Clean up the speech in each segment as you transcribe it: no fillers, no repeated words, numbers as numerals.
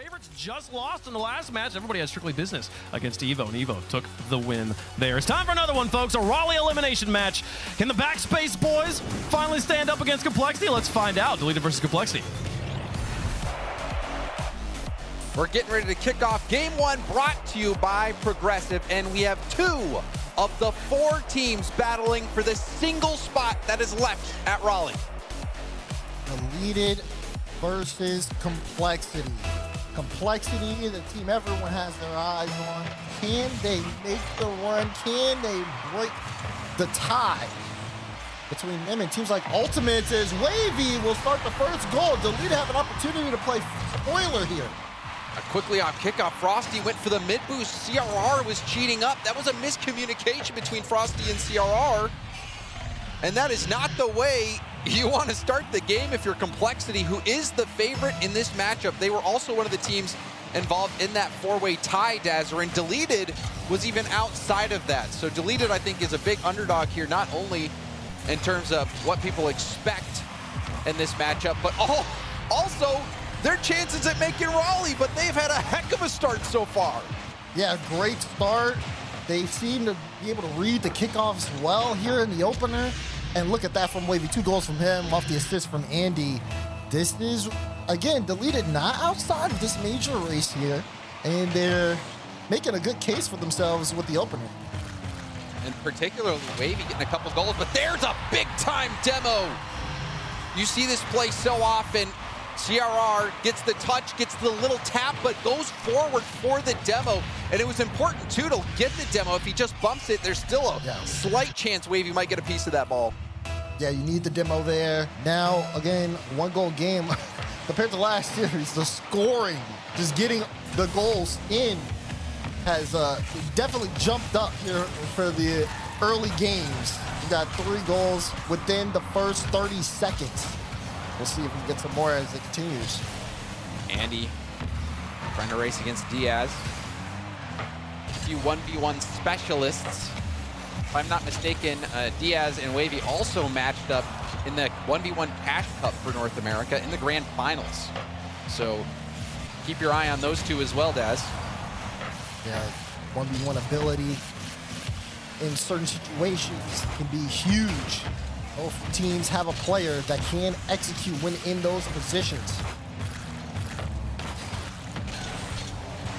favorites just lost in the last match. Everybody had strictly business against Evo, and Evo took the win there. It's time for another one, folks. A Raleigh elimination match. Can the Backspace boys finally stand up against Complexity? Let's find out. Deleted versus Complexity. We're getting ready to kick off game one, brought to you by Progressive, and we have two of the four teams battling for the single spot that is left at Raleigh. Deleted versus Complexity. Complexity, the team everyone has their eyes on. Can they make the run? Can they break the tie between them and teams like Ultimate? As Wavy will start the first goal. Deleted have an opportunity to play spoiler here. Quickly off kickoff, Frosty went for the mid boost. CRR was cheating up. That was a miscommunication between Frosty and CRR. And that is not the way you want to start the game if you're Complexity, who is the favorite in this matchup. They were also one of the teams involved in that four-way tie, Dazzer, and Deleted was even outside of that. So Deleted, I think, is a big underdog here, not only in terms of what people expect in this matchup, but also their chances at making Raleigh, but they've had a heck of a start so far. Yeah, great start. They seem to be able to read the kickoffs well here in the opener. And look at that from Wavy, 2 goals from him off the assist from Andy. This is, again, Deleted not outside of this major race here, and they're making a good case for themselves with the opener. And particularly Wavy getting a couple goals, but there's a big-time demo. You see this play so often. CRR gets the touch, gets the little tap, but goes forward for the demo. And it was important, too, to get the demo. If he just bumps it, there's still a slight chance Wavy might get a piece of that ball. Yeah, you need the demo there. Now, again, 1-goal game. Compared to last series, the scoring, just getting the goals in, has definitely jumped up here for the early games. You got 3 goals within the first 30 seconds. We'll see if we can get some more as it continues. Andy trying to race against Diaz. A few 1v1 specialists. If I'm not mistaken, Diaz and Wavy also matched up in the 1v1 Cash Cup for North America in the grand finals. So keep your eye on those two as well, Daz. Yeah, 1v1 ability in certain situations can be huge. Both teams have a player that can execute when in those positions.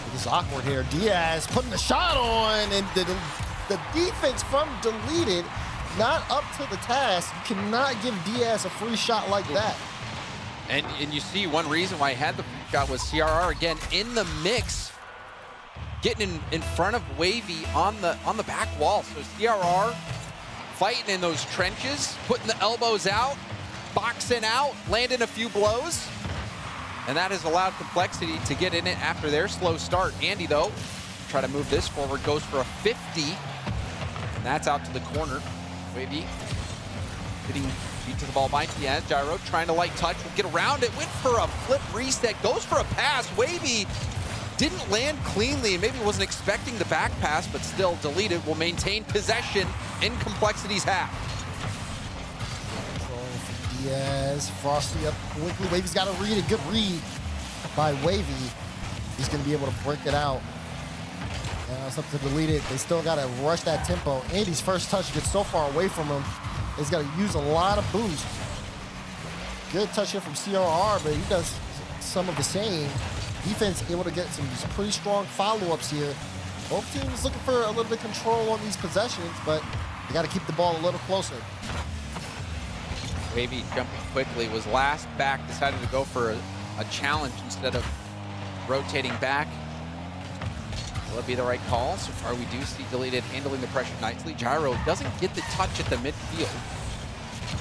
It is awkward here. Diaz putting the shot on, and the defense from Deleted not up to the task. You cannot give Diaz a free shot like that. And you see one reason why he had the free shot was CRR again in the mix, getting in front of Wavy on the back wall. So CRR fighting in those trenches, putting the elbows out, boxing out, landing a few blows. And that has allowed Complexity to get in it after their slow start. Andy, though, try to move this forward, goes for a 50. And that's out to the corner. Wavy getting beat to the ball by Diaz. Gyro trying to light touch, will get around it, went for a flip reset, goes for a pass. Wavy didn't land cleanly and maybe wasn't expecting the back pass, but still Deleted will maintain possession in Complexity's half. Diaz, Frosty up quickly. Wavy's got to read a good read by Wavy. He's going to be able to break it out. It's up to Deleted. They still got to rush that tempo. Andy's first touch gets so far away from him. He's got to use a lot of boost. Good touch here from CRR, but he does some of the same. Defense able to get some pretty strong follow-ups here. Both teams looking for a little bit of control on these possessions, but they got to keep the ball a little closer. Wavy jumping quickly, was last back, decided to go for a challenge instead of rotating back. Will it be the right call? So far we do see Deleted handling the pressure nicely. Gyro doesn't get the touch at the midfield.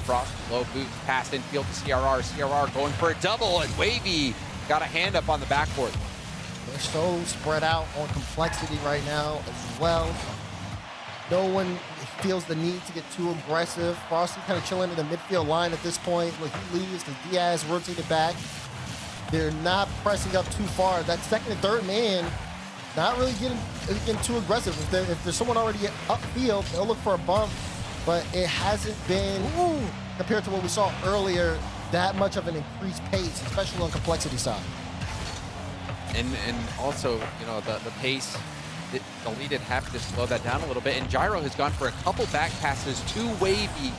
Frost, low boot, pass infield to CRR. CRR going for a double, and Wavy got a hand up on the backboard. They're so spread out on Complexity right now as well. No one feels the need to get too aggressive. Frosty kind of chilling in the midfield line at this point. Look, he leaves because Diaz rotated back. They're not pressing up too far. That second and third man, not really getting too aggressive. If there's someone already upfield, they'll look for a bump, but it hasn't been, compared to what we saw earlier, that much of an increased pace, especially on Complexity side. And also, you know, the pace, Deleted have to slow that down a little bit. And Gyro has gone for a couple back passes to Wavy,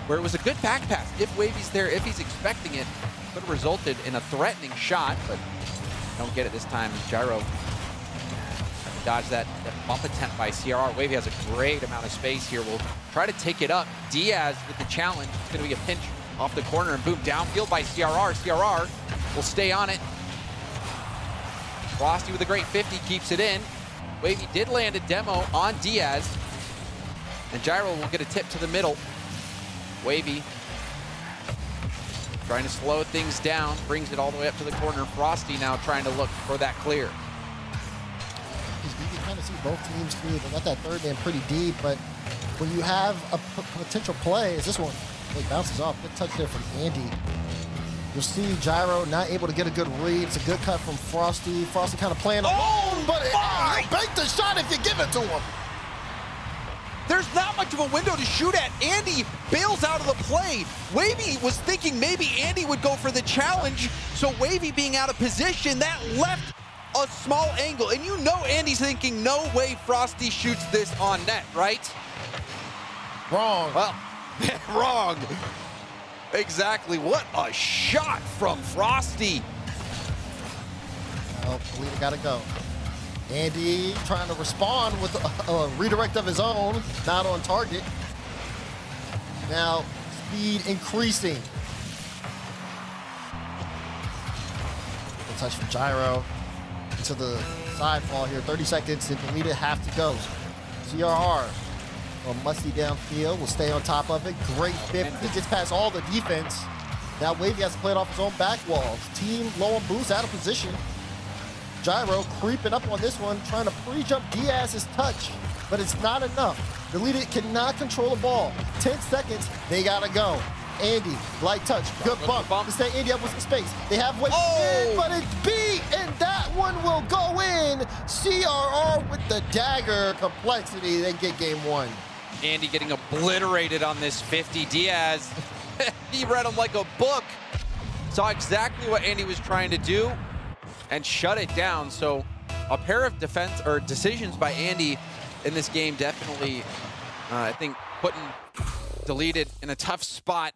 where it was a good back pass. If Wavy's there, if he's expecting it, could have resulted in a threatening shot, but don't get it this time. Gyro dodge that bump attempt by CRR. Wavy has a great amount of space here. We'll try to take it up. Diaz with the challenge. It's going to be a pinch off the corner and boom, downfield by CRR. CRR will stay on it. Frosty with a great 50 keeps it in. Wavy did land a demo on Diaz. And Gyro will get a tip to the middle. Wavy trying to slow things down, brings it all the way up to the corner. Frosty now trying to look for that clear. You can kind of see both teams too. They got that third man pretty deep, but when you have a potential play, as this one bounces off, good touch there from Andy. You'll see Gyro not able to get a good read. It's a good cut from Frosty. Frosty kind of playing alone, but he'll bank the shot if you give it to him. There's not much of a window to shoot at. Andy bails out of the play. Wavy was thinking maybe Andy would go for the challenge, so Wavy being out of position, that left a small angle. And you know Andy's thinking, no way Frosty shoots this on net, right? Wrong. Well, wrong. Exactly. What a shot from Frosty. Well, Deleted gotta go. Andy trying to respond with a redirect of his own, not on target. Now, speed increasing. Good touch from Gyro into the sidefall here. 30 seconds and Deleted have to go. CRR, a musty downfield, will stay on top of it. Great 50, gets past all the defense. Now Wavy has to play it off his own back wall. Team low on boost, out of position. Gyro creeping up on this one, trying to pre-jump Diaz's touch, but it's not enough. Deleted cannot control the ball. 10 seconds, they gotta go. Andy, light touch, good bump. To stay Andy up with some space. They have Wavy in, but it's beat, and that one will go in. CRR with the dagger. Complexity, they get game one. Andy getting obliterated on this 50. Diaz, he read him like a book. Saw exactly what Andy was trying to do and shut it down. So a pair of defense or decisions by Andy in this game definitely, I think, putting Deleted in a tough spot.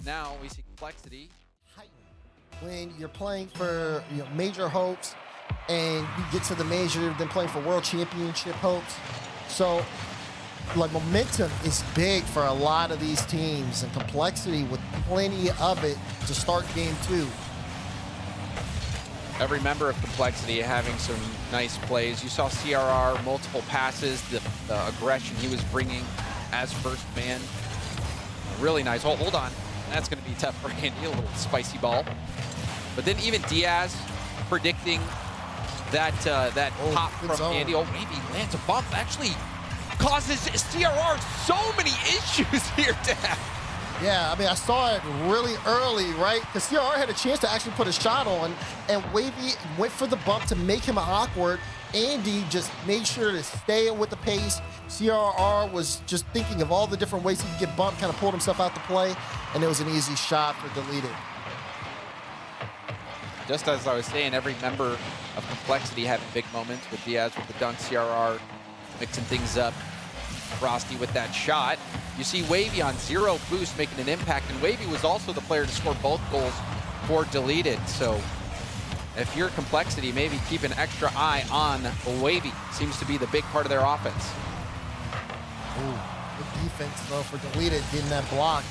Now we see Complexity. When you're playing for major hopes and you get to the major, then playing for world championship hopes. So like momentum is big for a lot of these teams, and Complexity with plenty of it to start game two. Every member of Complexity having some nice plays. You saw CRR, multiple passes, the aggression he was bringing as first man. Really nice. Oh, hold on. That's going to be tough for Andy, a little spicy ball. But then even Diaz predicting that pop from zone. Andy. Oh, maybe lands a bump. Actually causes CRR so many issues here, Dad. Yeah, I mean, I saw it really early, right? Because CRR had a chance to actually put a shot on, and Wavy went for the bump to make him awkward. Andy just made sure to stay with the pace. CRR was just thinking of all the different ways he could get bumped, kind of pulled himself out the play, and it was an easy shot for Deleted. Just as I was saying, every member of Complexity having big moments, with Diaz with the dunk, CRR mixing things up, Frosty with that shot. You see Wavy on 0 boost making an impact, and Wavy was also the player to score both goals for Deleted. So if you're Complexity, maybe keep an extra eye on Wavy. Seems to be the big part of their offense. Ooh, good defense, though, for Deleted, getting that block.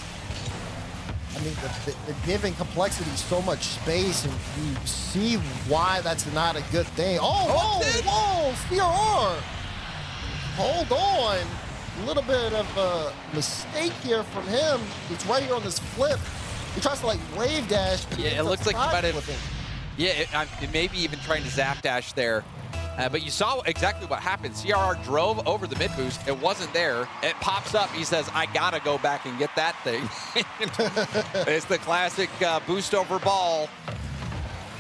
I mean, the giving Complexity so much space, and you see why that's not a good thing. Whoa, CRR. Hold on. A little bit of a mistake here from him. It's right here on this flip. He tries to like wave dash. Yeah, it looks like he might have. Yeah, maybe even trying to zap dash there. But you saw exactly what happened. CRR drove over the mid boost. It wasn't there. It pops up. He says, I gotta go back and get that thing. It's the classic boost over ball.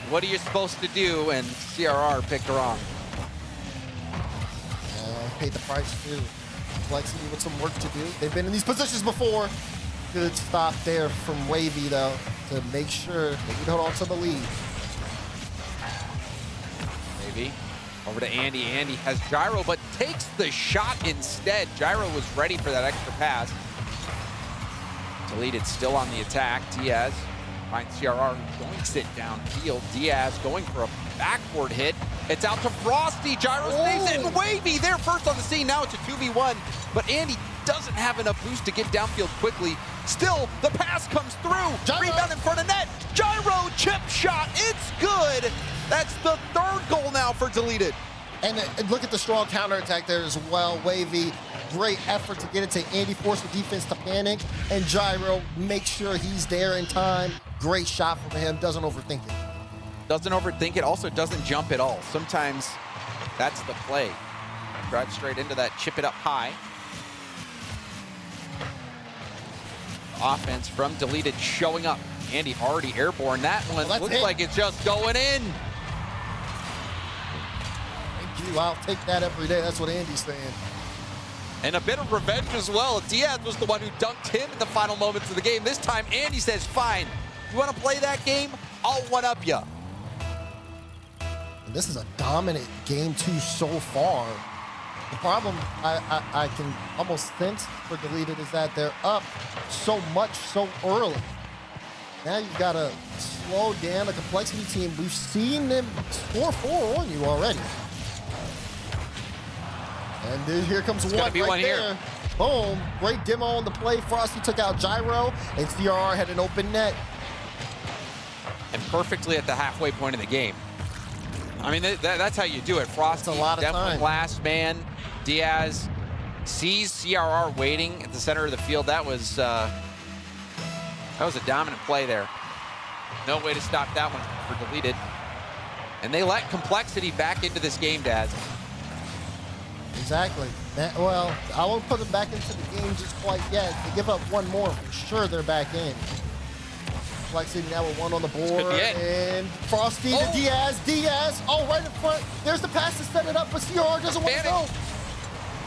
What are you supposed to do? And CRR picked wrong. Paid the price too. Complexity with some work to do. They've been in these positions before. Good stop there from Wavy though to make sure they can hold on to the lead. Wavy. Over to Andy. Andy has Gyro, but takes the shot instead. Gyro was ready for that extra pass. Deleted still on the attack. Diaz finds CRR, doinks it downfield. Diaz going for a backboard hit. It's out to Frosty. Gyro saves it, and Wavy there first on the scene. Now it's a 2v1, but Andy doesn't have enough boost to get downfield quickly. Still, the pass comes through. Gyro. Rebound in front of net. Gyro chip shot. It's good. That's the third goal now for Deleted. And look at the strong counterattack there as well. Wavy, great effort to get it to Andy, force the defense to panic. And Gyro makes sure he's there in time. Great shot from him, doesn't overthink it. Doesn't overthink it, also doesn't jump at all. Sometimes that's the play. Drive straight into that, chip it up high. Offense from Deleted showing up. Andy already airborne. That one looks like it's just going in. Thank you, I'll take that every day. That's what Andy's saying. And a bit of revenge as well. Diaz was the one who dunked him in the final moments of the game. This time, Andy says, fine, you want to play that game? I'll one-up you. And this is a dominant game two so far. The problem I can almost sense for Deleted is that they're up so much so early. Now you've got to slow down the complexity team. We've seen them score 4 on you already. And then here comes one right there. Boom, great demo on the play. Frosty took out Gyro, and CRR had an open net. And perfectly at the halfway point of the game. I mean, that's how you do it. Frosty, that's a lot of definitely time. Last man. Diaz sees CRR waiting at the center of the field. That was a dominant play there. No way to stop that one for Deleted. And they let complexity back into this game, Daz. Exactly. Well, I won't put them back into the game just quite yet. They give up one more, for sure they're back in. Complexity now with one on the board. And Frosty to Diaz. Diaz, right in front. There's the pass to set it up, but CRR doesn't want to go.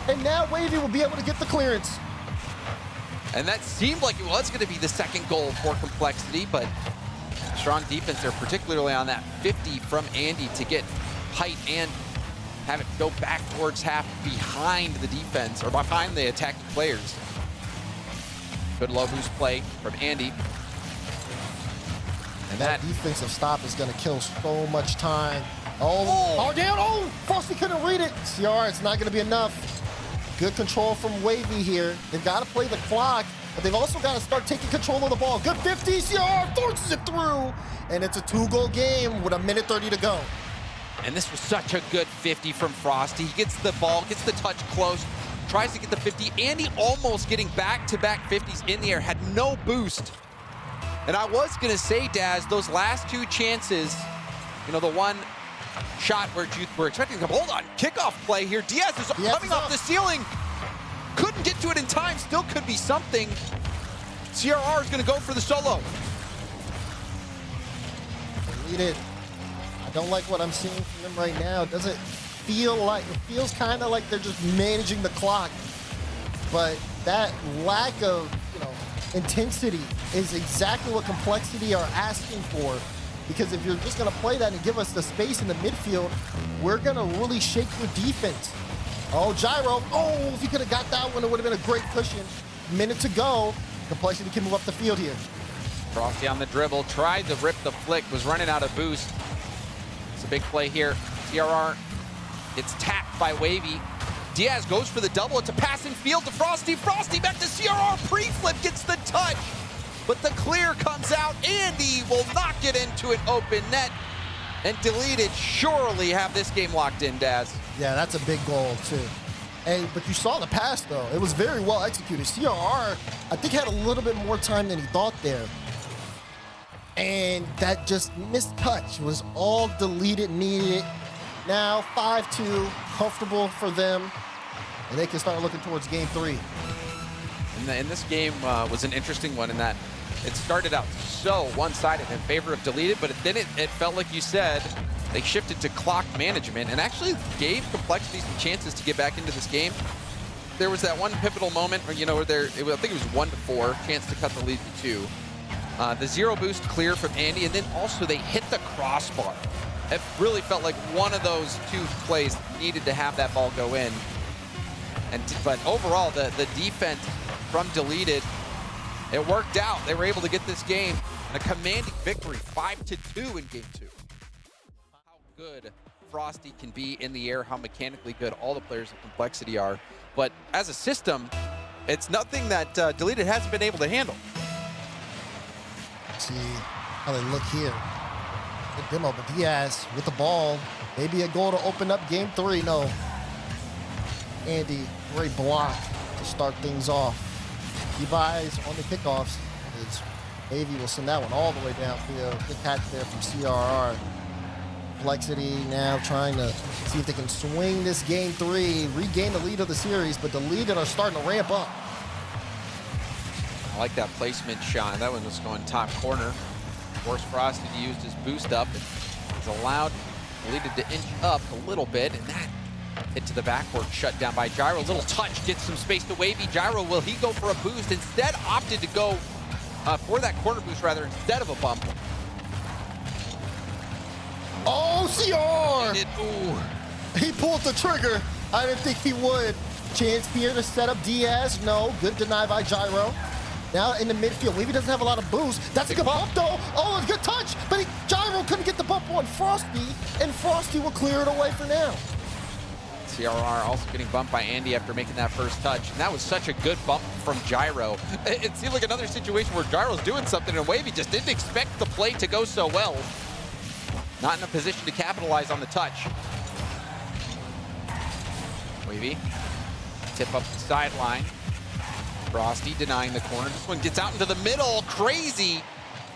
And now Wavy will be able to get the clearance. And that seemed like it was going to be the second goal for Complexity, but strong defense there, particularly on that 50 from Andy to get height and have it go back towards half behind the defense, or behind the attacking players. Good low boost play from Andy. And that defensive stop is going to kill so much time. Oh, down. Frosty couldn't read it. CR, it's not going to be enough. Good control from Wavy here. They've got to play the clock, but they've also got to start taking control of the ball. Good 50, CR forces it through. And it's a 2-goal game with 1:30 to go. And this was such a good 50 from Frosty. He gets the ball, gets the touch close, tries to get the 50. Andy almost getting back-to-back 50s in the air, had no boost. And I was gonna say, Daz, those last two chances, you know, the one shot where you were expecting to come, hold on, kickoff play here. Diaz is coming off the ceiling. Couldn't get to it in time, still could be something. CRR is gonna go for the solo. Deleted. I don't like what I'm seeing from them right now. It doesn't feel like, it feels kind of like they're just managing the clock. But that lack of, intensity is exactly what Complexity are asking for. Because if you're just gonna play that and give us the space in the midfield, we're gonna really shake your defense. Oh, Gyro, if he could have got that one, it would have been a great cushion. Minute to go, Complexity can move up the field here. Frosty on the dribble, tried to rip the flick, was running out of boost. It's a big play here. CRR gets tapped by Wavy. Diaz goes for the double. It's a passing field to Frosty. Frosty back to CRR. Pre-flip gets the touch, but the clear comes out. Andy will knock it into an open net, and Deleted surely have this game locked in, Daz. Yeah, that's a big goal too. But you saw the pass though. It was very well executed. CRR, I think, had a little bit more time than he thought there. And that just missed touch was all Deleted needed. Now 5-2, comfortable for them, and they can start looking towards game 3. And this game was an interesting one in that it started out so one-sided in favor of Deleted, but then it felt like you said they shifted to clock management and actually gave Complexity some chances to get back into this game. There was that one pivotal moment where, I think it was 1-4, chance to cut the lead to 2. The zero boost clear from Andy, and then also they hit the crossbar. it really felt like one of those two plays needed to have that ball go in. But overall, the defense from Deleted, it worked out. They were able to get this game a commanding victory, 5-2 in game 2. How good Frosty can be in the air, how mechanically good all the players of Complexity are. But as a system, it's nothing that Deleted hasn't been able to handle. See how they look here. Good demo, but Diaz with the ball. Maybe a goal to open up game 3. No. Andy, great block to start things off. He buys on the kickoffs. Wavy will send that one all the way downfield. Good catch there from CRR. Complexity now trying to see if they can swing this game 3, regain the lead of the series, but the Deleted are starting to ramp up. I like that placement, Sean. That one was going top corner. Forced Frosty to use his boost up. It's allowed Deleted to inch up a little bit, and that hit to the backboard, shut down by Gyro. Little touch, gets some space to Wavy. Gyro, will he go for a boost? Instead, opted to go for that corner boost, rather, instead of a bump. Oh, CR! Ooh. He pulled the trigger. I didn't think he would. Chance here to set up Diaz. No, good deny by Gyro. Now in the midfield, Wavy doesn't have a lot of boost. That's a good bump though. Oh, a good touch, but Gyro couldn't get the bump on Frosty, and Frosty will clear it away for now. CRR also getting bumped by Andy after making that first touch. And that was such a good bump from Gyro. It seemed like another situation where Gyro's doing something and Wavy just didn't expect the play to go so well. Not in a position to capitalize on the touch. Wavy, tip up the sideline. Frosty denying the corner. This one gets out into the middle. Crazy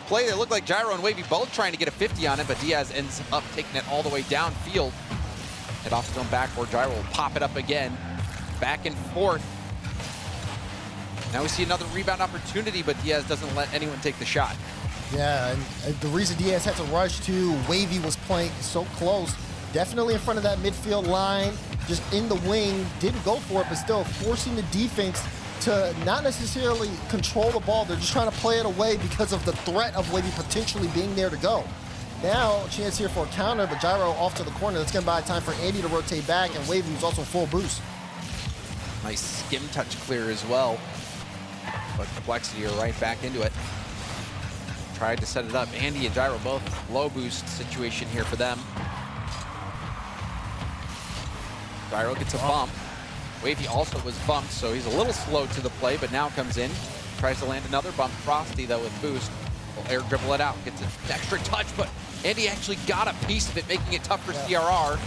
play. That looked like Gyro and Wavy both trying to get a 50 on it, but Diaz ends up taking it all the way downfield. Head off his own backboard. Gyro will pop it up again. Back and forth. Now we see another rebound opportunity, but Diaz doesn't let anyone take the shot. Yeah, and the reason Diaz had to rush to Wavy was playing so close. Definitely in front of that midfield line, just in the wing. Didn't go for it, but still forcing the defense to not necessarily control the ball. They're just trying to play it away because of the threat of Wavy potentially being there to go. Now, chance here for a counter, but Gyro off to the corner. That's going to buy time for Andy to rotate back, and Wavy was also full boost. Nice skim touch clear as well. But Complexity are right back into it. Tried to set it up. Andy and Gyro both low boost situation here for them. Gyro gets a bump. Wavy also was bumped, so he's a little slow to the play, but now comes in. Tries to land another bump. Frosty, though, with boost. Will air dribble it out. Gets an extra touch, but Andy actually got a piece of it, making it tough for CRR.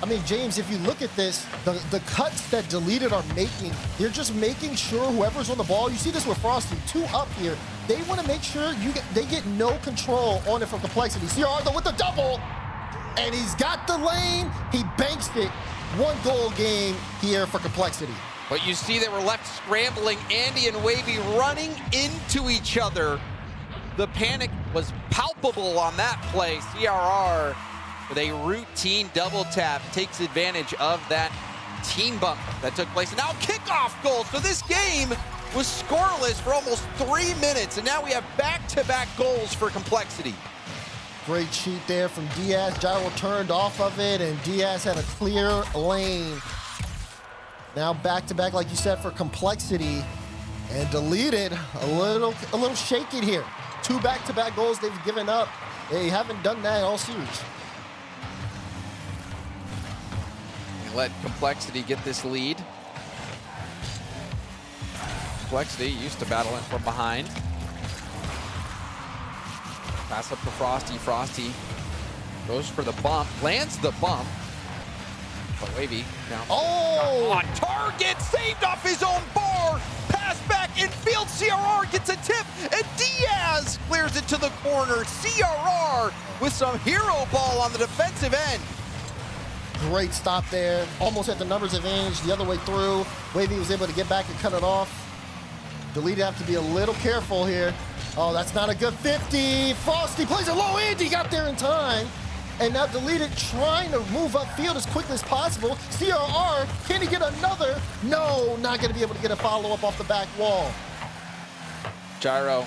I mean, James, if you look at this, the cuts that Deleted are making, they're just making sure whoever's on the ball, you see this with Frosty, 2 up here, they want to make sure they get no control on it from Complexity. CR though with the double, and he's got the lane, he banks it. 1 goal game here for Complexity. But you see they were left scrambling, Andy and Wavy running into each other. The panic was palpable on that play. CRR with a routine double tap takes advantage of that team bump that took place. And now kickoff goal. So this game was scoreless for almost 3 minutes, and now we have back-to-back goals for Complexity. Great cheat there from Diaz. Gyro turned off of it, and Diaz had a clear lane. Now back-to-back, like you said, for Complexity. And Deleted, a little shaky here. 2 back-to-back goals they've given up. They haven't done that all series. Let Complexity get this lead. Complexity used to battle in from behind. Pass up to Frosty. Frosty goes for the bump, lands the bump. But Wavy now. Oh! On target, saved off his own bar. Pass back infield. CRR gets a tip, and Diaz clears it to the corner. CRR with some hero ball on the defensive end. Great stop there. Almost at the numbers advantage the other way through. Wavy was able to get back and cut it off. Deleted have to be a little careful here. Oh, that's not a good 50. Frosty plays it low. Andy got there in time. And now Deleted trying to move upfield as quickly as possible. CRR, can he get another? No, not going to be able to get a follow-up off the back wall. Gyro.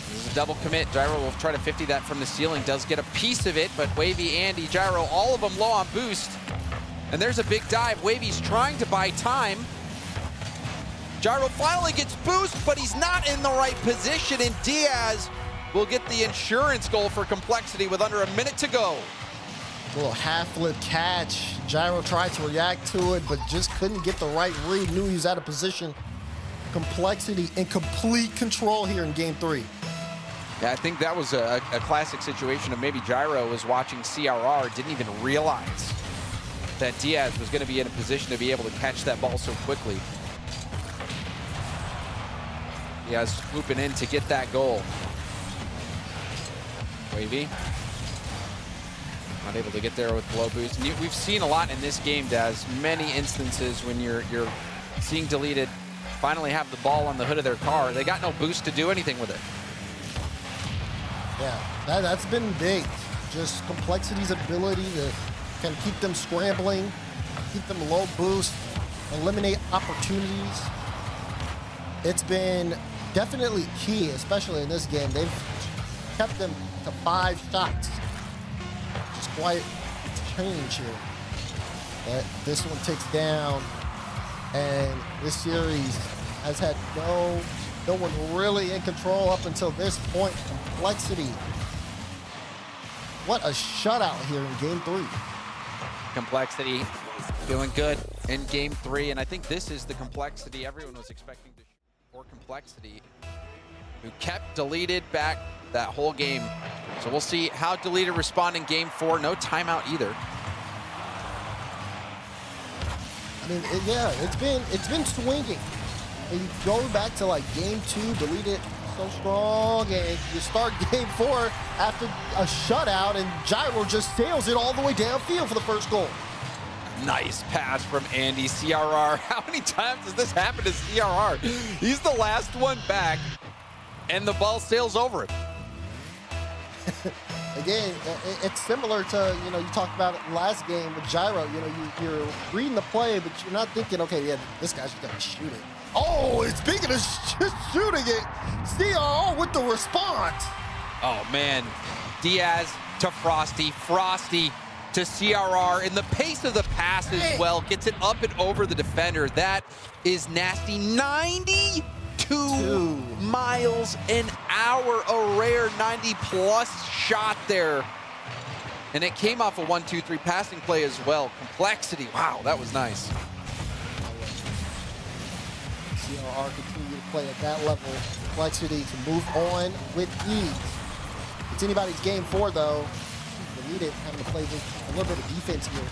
This is a double commit. Gyro will try to 50 that from the ceiling. Does get a piece of it, but Wavy, Andy, Gyro, all of them low on boost. And there's a big dive. Wavy's trying to buy time. Gyro finally gets boost, but he's not in the right position, and Diaz will get the insurance goal for Complexity with under a minute to go. Little half-lip catch. Gyro tried to react to it, but just couldn't get the right read. Knew he was out of position. Complexity in complete control here in game 3. Yeah, I think that was a classic situation of maybe Gyro was watching CRR, didn't even realize that Diaz was going to be in a position to be able to catch that ball so quickly. Diaz swooping in to get that goal. Wavy. Not able to get there with low boost. And we've seen a lot in this game, Daz. Many instances when you're seeing Deleted finally have the ball on the hood of their car. They got no boost to do anything with it. Yeah, that's been big. Just Complexity's ability to kind of keep them scrambling, keep them low boost, eliminate opportunities. It's been definitely key, especially in this game. They've kept them to 5 shots. Just quite a change here. But this one takes down, and this series has had no one really in control up until this point. Complexity. What a shutout here in game 3. Complexity feeling good in game 3, and I think this is the Complexity everyone was expecting to shoot for. Complexity, who kept Deleted back that whole game. So we'll see how Deleted respond in game 4. No timeout either. I mean, it's been swinging. And you go back to like game 2, Deleted so strong, and you start game 4 after a shutout, and Gyro just sails it all the way downfield for the first goal. Nice pass from Andy. CRR, how many times has this happened to CRR? He's the last one back, and the ball sails over him. Again, it's similar to, you talked about it last game with Gyro. You're reading the play, but you're not thinking, okay, yeah, this guy's just gonna shoot it. Oh, speaking of shooting it, CRR with the response. Oh man, Diaz to Frosty, Frosty to CRR, in the pace of the pass as well, gets it up and over the defender. That is nasty. 92 miles an hour, a rare 90-plus shot there. And it came off a 1-2-3 passing play as well. Complexity, wow, that was nice. CRR continue to play at that level. Complexity to move on with ease. It's anybody's game 4, though. Deleted having to play with a little bit of defense here.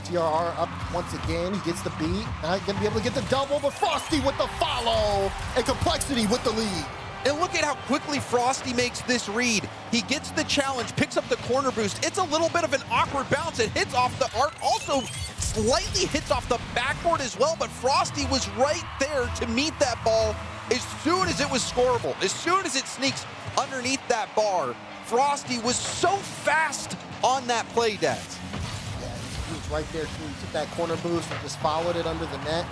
CRR up once again. He gets the beat. Not going to be able to get the double, but Frosty with the follow. And Complexity with the lead. And look at how quickly Frosty makes this read. He gets the challenge, picks up the corner boost. It's a little bit of an awkward bounce. It hits off the arc, also slightly hits off the backboard as well, but Frosty was right there to meet that ball as soon as it was scoreable. As soon as it sneaks underneath that bar, Frosty was so fast on that play, Daz. Yeah, he was right there too. He took that corner boost and just followed it under the net.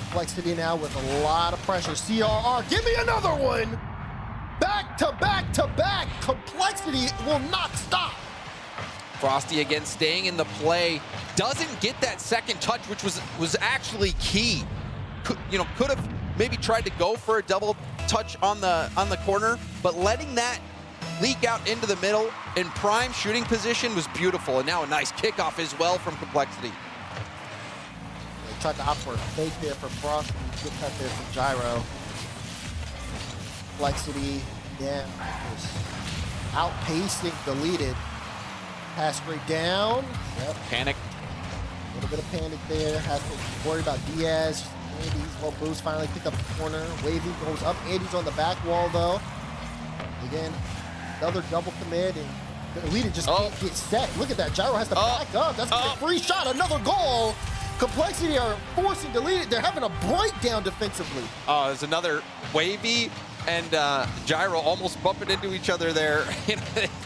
Complexity now with a lot of pressure. CRR, give me another one! Back to back to back. Complexity will not stop. Frosty again staying in the play. Doesn't get that second touch, which was actually key. Could have maybe tried to go for a double touch on the corner, but letting that leak out into the middle in prime shooting position was beautiful. And now a nice kickoff as well from Complexity. They tried to opt for a fake there for Frosty. Good cut there from Gyro. Complexity, yeah, just outpacing Deleted. Pass straight down. Yep. Panic. A little bit of panic there. Has to worry about Diaz. Andy's low boost finally picked up the corner. Wavy goes up. Andy's on the back wall though. Again, another double commit, and Deleted just can't get set. Look at that. Gyro has to back up. That's a free shot. Another goal. Complexity are forcing Deleted. They're having a breakdown defensively. Oh, there's another Wavy and Gyro almost bumping into each other there,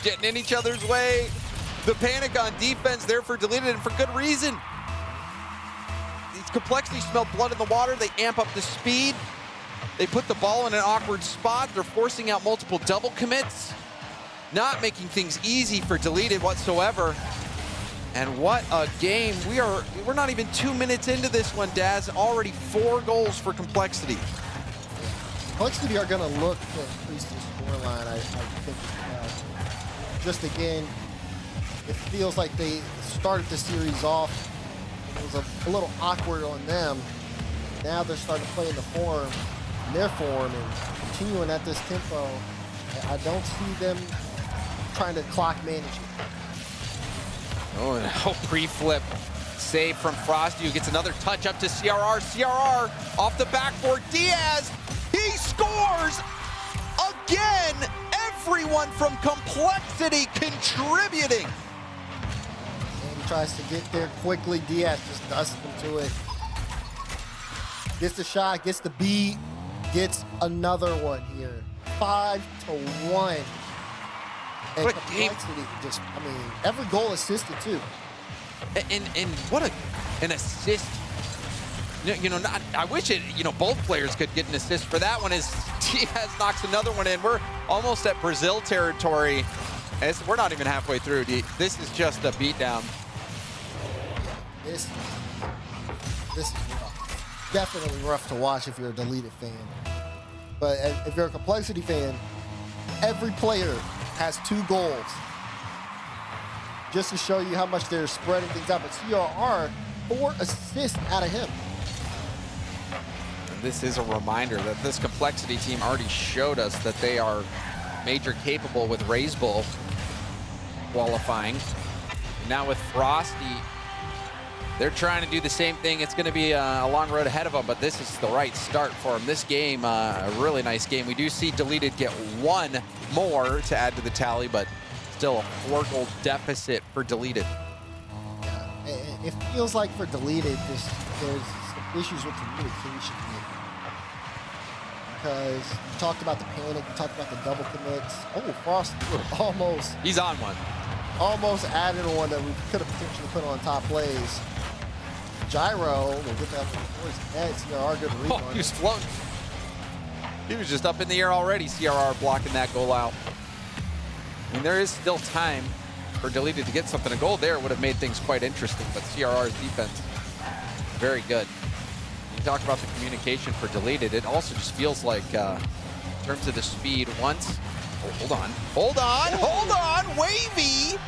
getting in each other's way. The panic on defense there for Deleted, and for good reason. These Complexity smell blood in the water. They amp up the speed. They put the ball in an awkward spot. They're forcing out multiple double commits, not making things easy for Deleted whatsoever. And what a game. We're not even 2 minutes into this one, Daz. Already 4 goals for Complexity. Complexity are going to look to increase the scoreline, I think. Just again, it feels like they started the series off. It was a little awkward on them. Now they're starting to play in their form, and continuing at this tempo. I don't see them trying to clock manage it. Oh, and a pre-flip save from Frosty, who gets another touch up to CRR. CRR off the backboard. Diaz, he scores again. Everyone from Complexity contributing. And he tries to get there quickly. Diaz just dusts him to it. Gets the shot, gets the beat, gets another one here. 5-1. And what a game. Just, I mean, every goal assisted too. And what an assist. You know, I wish both players could get an assist for that one as Diaz knocks another one in. We're almost at Brazil territory. We're not even halfway through. This is just a beatdown. This is rough. Definitely rough to watch if you're a Deleted fan. But if you're a Complexity fan, every player has 2 goals. Just to show you how much they're spreading things out. But CRR, 4 assists out of him. And this is a reminder that this Complexity team already showed us that they are major capable with Raise Bull qualifying. Now with Frosty, they're trying to do the same thing. It's going to be a long road ahead of them, but this is the right start for them. This game, a really nice game. We do see Deleted get 1 more to add to the tally, but still a 4-goal deficit for Deleted. Yeah, it feels like for Deleted, there's some issues with communication here. Because you talked about the panic, you talked about the double commits. Oh, Frosty almost. He's on one. Almost added one that we could have potentially put on top plays. Gyro will get that before his head. CRR good read on He was it. floating. He was just up in the air already. CRR blocking that goal out. I mean, there is still time for Deleted to get something. A goal there would have made things quite interesting, but CRR's defense, very good. You talk about the communication for Deleted. It also just feels like, in terms of the speed, once... Oh, hold on, Wavy!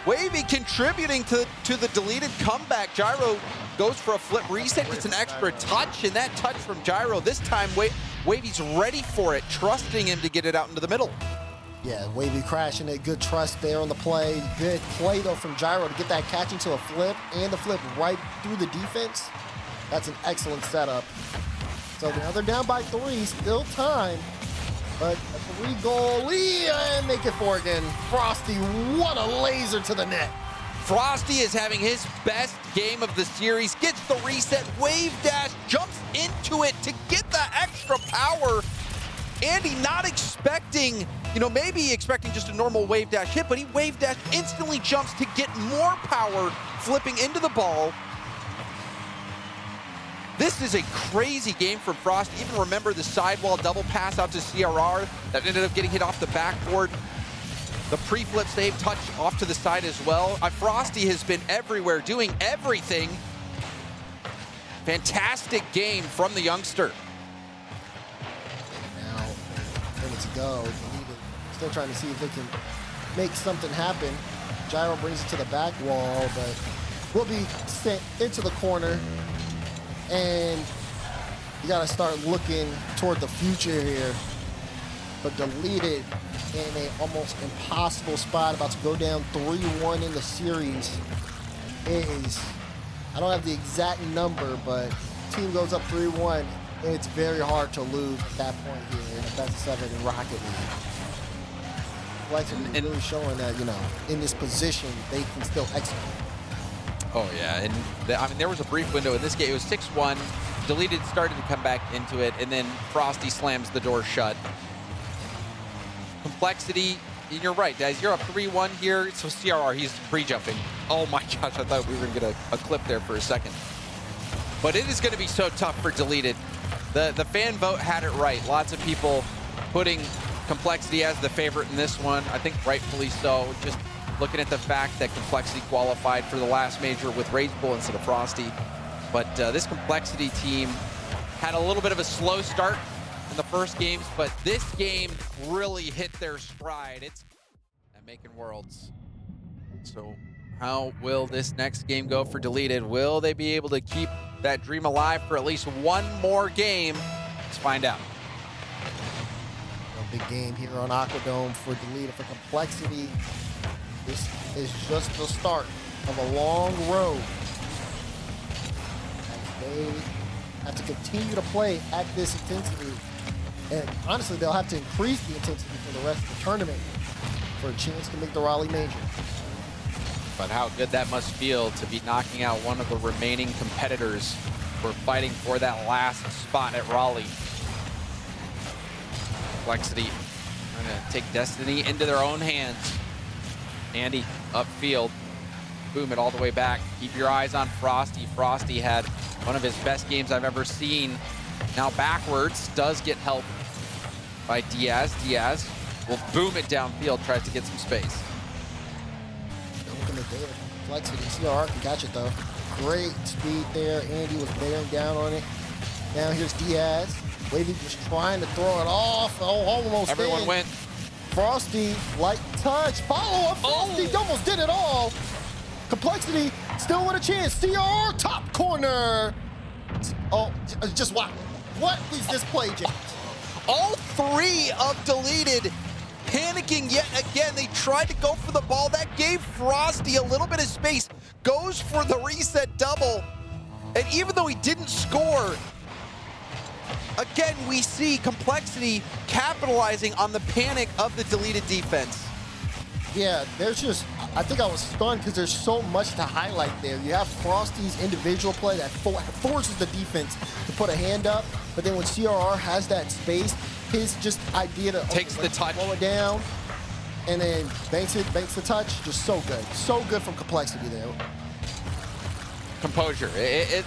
Wavy contributing to the Deleted comeback. Gyro goes for a flip reset, gets an extra touch, and that touch from Gyro, this time Wavy's ready for it, trusting him to get it out into the middle. Yeah, Wavy crashing it. Good trust there on the play. Good play, though, from Gyro to get that catch into a flip, and the flip right through the defense. That's an excellent setup. So now they're down by 3, still time. But a 3-goal lead, and make it 4 again. Frosty, what a laser to the net. Frosty is having his best game of the series, gets the reset, wave dash, jumps into it to get the extra power. Andy not expecting, maybe expecting just a normal wave dash hit, but he wave dash instantly jumps to get more power, flipping into the ball. This is a crazy game from Frosty. Even remember the sidewall double pass out to CRR that ended up getting hit off the backboard. The pre-flip save touch off to the side as well. Frosty has been everywhere, doing everything. Fantastic game from the youngster. Now, minutes ago, still trying to see if they can make something happen. Gyro brings it to the back wall, but will be sent into the corner. And you got to start looking toward the future here. But Deleted in an almost impossible spot, about to go down 3-1 in the series. It is, I don't have the exact number, but team goes up 3-1, and it's very hard to lose at that point here in the best-of-7 in Rocket League. Complexity is really showing that, in this position, they can still execute. Oh, yeah, and there was a brief window in this game. It was 6-1. Deleted started to come back into it, and then Frosty slams the door shut. Complexity, and you're right, guys. You're up 3-1 here. So CRR, he's pre-jumping. Oh my gosh, I thought we were going to get a clip there for a second. But it is going to be so tough for Deleted. The fan vote had it right. Lots of people putting Complexity as the favorite in this one. I think rightfully so. Just looking at the fact that Complexity qualified for the last major with Rage Bull instead of Frosty. But this Complexity team had a little bit of a slow start in the first games, but this game really hit their stride. It's at making worlds. So how will this next game go for Deleted? Will they be able to keep that dream alive for at least one more game? Let's find out. A big game here on Aquadome for Deleted. For Complexity, this is just the start of a long road. They have to continue to play at this intensity. And honestly, they'll have to increase the intensity for the rest of the tournament for a chance to make the Raleigh Major. But how good that must feel to be knocking out one of the remaining competitors who are fighting for that last spot at Raleigh. Complexity trying to take destiny into their own hands. Andy upfield. Boom it all the way back. Keep your eyes on Frosty. Frosty had one of his best games I've ever seen. Now backwards, does get help by Diaz. Diaz will boom it downfield, tries to get some space. Looking at there, Complexity. CRR can catch it though. Great speed there. Andy was bearing down on it. Now here's Diaz. Wavy just trying to throw it off. Oh, almost Everyone in. went. Frosty, light touch, follow up. Frosty almost did it all. Complexity still with a chance. CR top corner. Oh, just what? What is this play, James? All three of Deleted panicking yet again. They tried to go for the ball. That gave Frosty a little bit of space. Goes for the reset double. And even though he didn't score, again, we see Complexity capitalizing on the panic of the Deleted defense. Yeah, there's just, I think I was stunned because there's so much to highlight there. You have Frosty's individual play that forces the defense to put a hand up, but then when CRR has that space, his just idea to takes the touch, slow it down, and then banks the touch, just so good from Complexity there. Composure.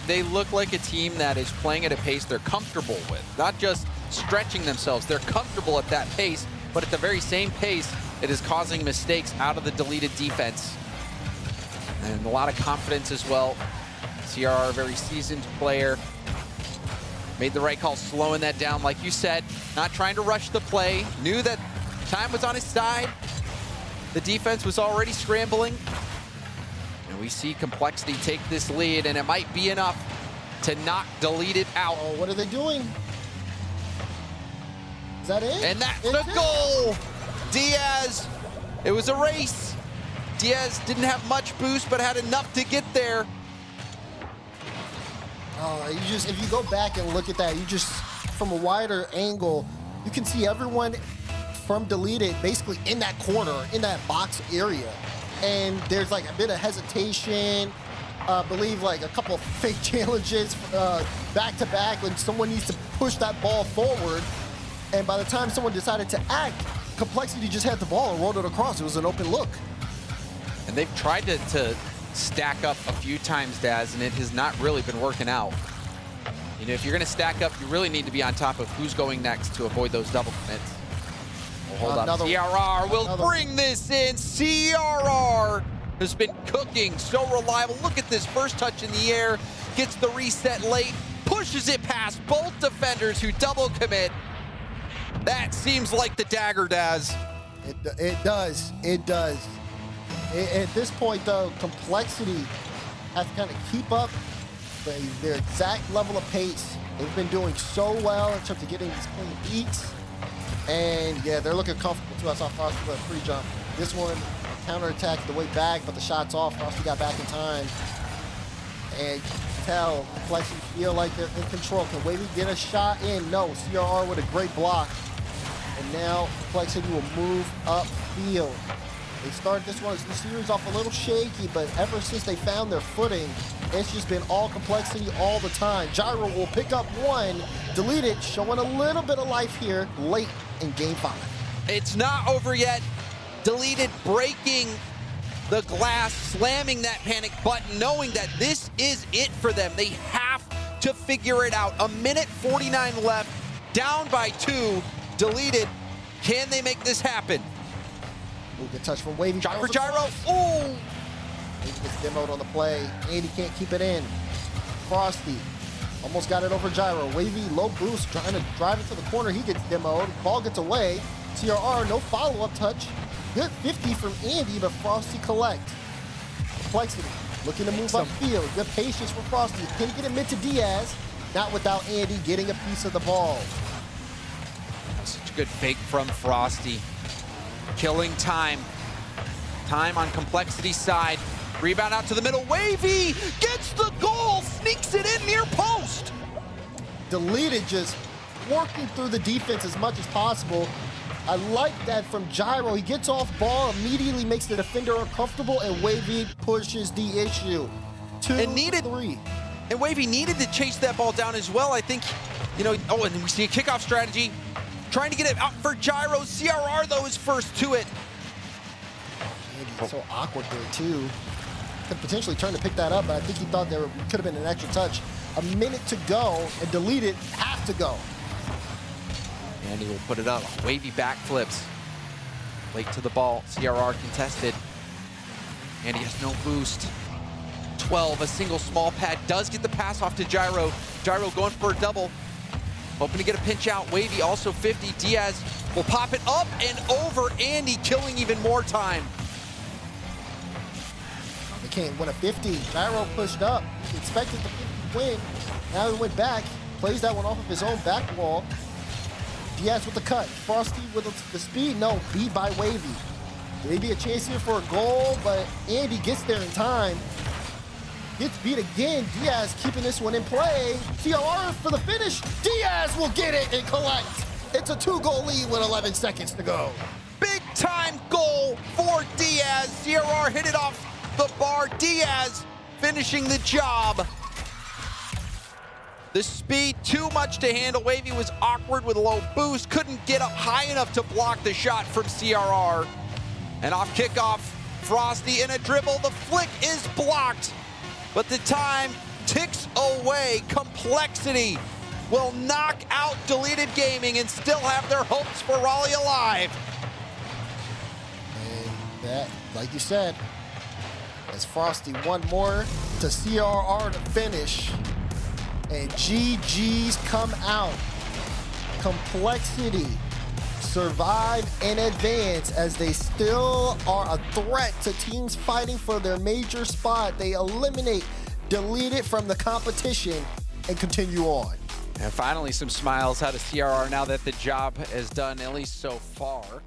They look like a team that is playing at a pace they're comfortable with, not just stretching themselves. They're comfortable at that pace, but at the very same pace, it is causing mistakes out of the Deleted defense. And a lot of confidence as well. CRR, a very seasoned player. Made the right call slowing that down, like you said, not trying to rush the play. Knew that time was on his side. The defense was already scrambling. And we see Complexity take this lead, and it might be enough to knock Deleted out. Oh, what are they doing? Is that it? And that's the goal! Diaz, it was a race. Diaz didn't have much boost, but had enough to get there. Oh, if you go back and look at that, you just, from a wider angle, you can see everyone from Deleted basically in that corner, in that box area. And there's like a bit of hesitation, I believe like a couple of fake challenges back to back when someone needs to push that ball forward. And by the time someone decided to act, Complexity just had the ball and rolled it across. It was an open look. And they've tried to stack up a few times, Daz, and it has not really been working out. You know, if you're going to stack up, you really need to be on top of who's going next to avoid those double commits. Well, hold on. CRR will bring this in. CRR has been cooking, so reliable. Look at this first touch in the air. Gets the reset late, pushes it past both defenders who double commit. That seems like the dagger, Daz. It does. It does. At this point, though, Complexity has to kind of keep up their exact level of pace. They've been doing so well in terms of getting these clean beats. And, yeah, they're looking comfortable, too. I saw Frosty with a pre-jump. This one, counterattacked the way back, but the shot's off. Frosty got back in time. And you can tell Complexity feel like they're in control. Can Wavy get a shot in? No. CRR with a great block. And now Complexity will move upfield. They started this series off a little shaky, but ever since they found their footing, it's just been all Complexity all the time. Gyro will pick up one. Deleted, showing a little bit of life here late in game 5. It's not over yet. Deleted breaking the glass, slamming that panic button, knowing that this is it for them. They have to figure it out. A minute 49 left, down by 2, deleted. Can they make this happen? Ooh, good touch from Wavy. Shot for gyro. Ooh! Wavy gets demoed on the play. Andy can't keep it in. Frosty almost got it over gyro. Wavy, low boost, trying to drive it to the corner. He gets demoed. Ball gets away. CRR, no follow-up touch. Good 50 from Andy, but Frosty collect. Complexity, looking to move upfield. Good patience for Frosty. Can he get it mid to Diaz? Not without Andy getting a piece of the ball. Such a good fake from Frosty. Killing time. Time on Complexity side. Rebound out to the middle. Wavy gets the goal, sneaks it in near post. Deleted, just working through the defense as much as possible. I like that from Gyro. He gets off ball, immediately makes the defender uncomfortable, and Wavy pushes the issue. 2-3. And Wavy needed to chase that ball down as well. I think, and we see a kickoff strategy. Trying to get it out for Gyro. CRR, though, is first to it. Andy's so awkward there, too. Could potentially turn to pick that up, but I think he thought there could have been an extra touch. A minute to go, and Deleted have to go. Andy will put it up. Wavy backflips. Late to the ball. CRR contested. Andy has no boost. 12, a single small pad. Does get the pass off to Gyro. Gyro going for a double. Hoping to get a pinch out. Wavy also 50. Diaz will pop it up and over Andy, killing even more time. They can't win a 50. Gyro pushed up. He expected the 50 win. Now he went back. Plays that one off of his own back wall. Diaz with the cut. Frosty with the speed. No, beat by Wavy. Maybe a chance here for a goal, but Andy gets there in time. Gets beat again. Diaz keeping this one in play. CRR for the finish. Diaz will get it and collect. It's a 2-goal lead with 11 seconds to go. Big time goal for Diaz. CRR hit it off the bar. Diaz finishing the job. The speed, too much to handle. Wavy was awkward with a low boost. Couldn't get up high enough to block the shot from CRR. And off kickoff, Frosty in a dribble. The flick is blocked. But the time ticks away. Complexity will knock out Deleted Gaming and still have their hopes for Raleigh alive. And that, like you said, as Frosty one more to CRR to finish. And GG's come out. Complexity survive and advance as they still are a threat to teams fighting for their major spot. They eliminate Deleted from the competition and continue on. And finally some smiles out of CRR now that the job is done, at least so far.